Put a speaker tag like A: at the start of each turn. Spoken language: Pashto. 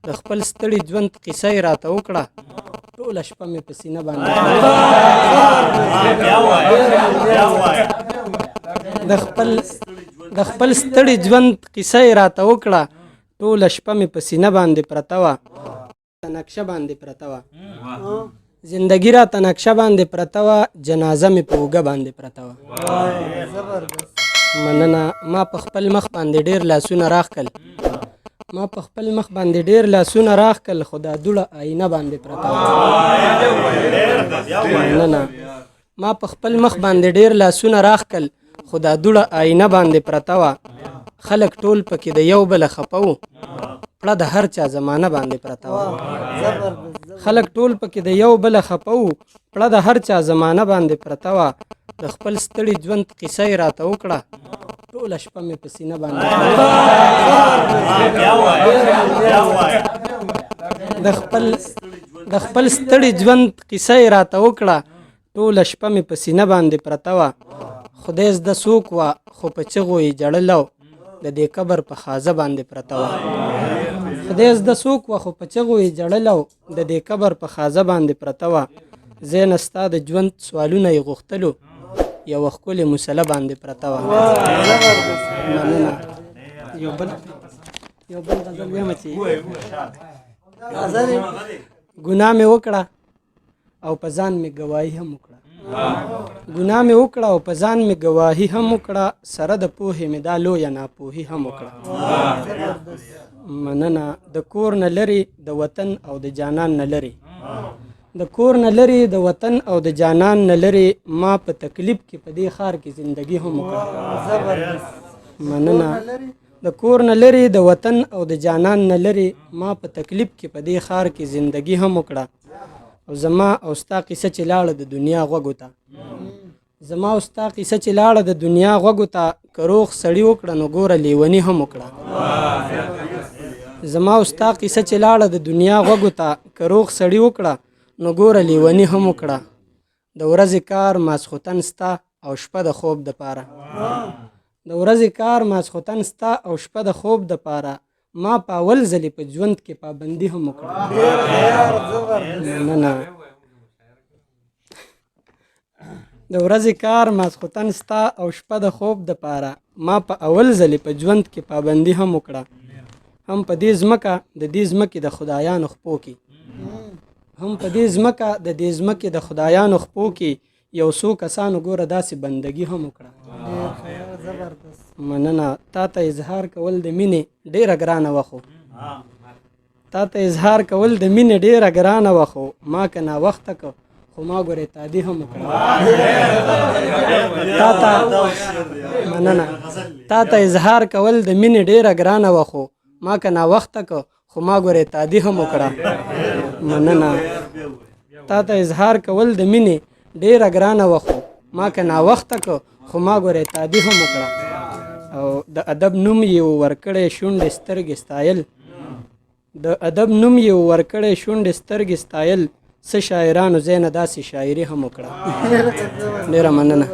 A: د خپل ستړي ژوند قصه یې راته وکړه ټوله شپه مې په سینه باندې د خپل ستړي ژوند قصه یې راته وکړه ټوله شپه مې په سینه باندې پرته وه نقشه باندې پرته وه زندگی راته نقشه باندې پرته وه جنازه مې په اوږه باندې پرته وه مننه ما په خپل مخ باندې ډېر لاسونه راښکل خو دا دوړه آینه باندې پرته وه مننه ما په خپل مخ باندې ډېر لاسونه راښکل خو دا دوړه آینه باندې پرته وه خلک ټول پکې د یو بله خفه وو پړه د هر چا زمانه باندې پرته وه خلک ټول پکې د یو بله خفه وو پړه د هر چا زمانه باندې پرته وه د خپل ستړي ژوند قصه یې راته وکړه ټوله شپه مې په سینه باندې د خپل ستړي ژوند قصه یې راته وکړه ټوله شپه مې په سینه باندې پرته وه خدای زده څوک وه خو په چغو یې ژړله د دې قبر په خازه باندې پرته وه خدای زده څوک وه خو په چغو یې ژړله د دې قبر په خازه باندې پرته وه زه نه ستا د ژوند سوالونه یې غوښتلو یوه ښکلې مسله باندې پرته وه مننه یو بل غزل ویمه چې ګناه مې وکړه او په ځان مې ګواهي هم وکړه سره د پوهې مې دا لویه ناپوهي هم وکړه مننه د کور نه لرې د وطن او د جانان نه لرې ما په تکلیف کې په دې ښار کې زندگی هم وکړه مننه د کور نه لرې د وطن او د جانان نه لرې ما په تکلیف کې په دې ښار کې زندگی هم وکړه او زما او ستا قصه چې لاړه د دنیا غوږو ته که روغ سړي وکړه نو ګوره لیوني هم وکړه د ورځې کار ماسخوتن ستا او شپه د خوب د خوب د پاره ما په اول ځلې په ژوند کې پابندي هم وکړه مننه د ورځې کار ماسخوتن ستا او شپه د خوب د پاره ما په اول ځلې په ژوند کې پابندي هم وکړه هم په دې ځمکه د دې ځمکې د خدایانو خپو کې یو څو کسانو ګوره داسې بندګي هم وکړه مننه تا ته اظهار کول د مینې ډېره ګرانه وه خو ما که ناوخته که خو ما ګورې تادي هم وکړه تا ته اظهار کول د مینې ډېره ګرانه وه خو ما که ناوخته که خو ما ګورې تادي هم وکړه مننه تا ته اظهار کول د مینې ډېره ګرانه وه خو ما که ناوخته که خو ما ګورې تادي هم وکړه او د ادب نوم یې ورکړی شونډې سترګې ستایل څه شاعرانو ځای نه داسې شاعري هم وکړه ډېره مننه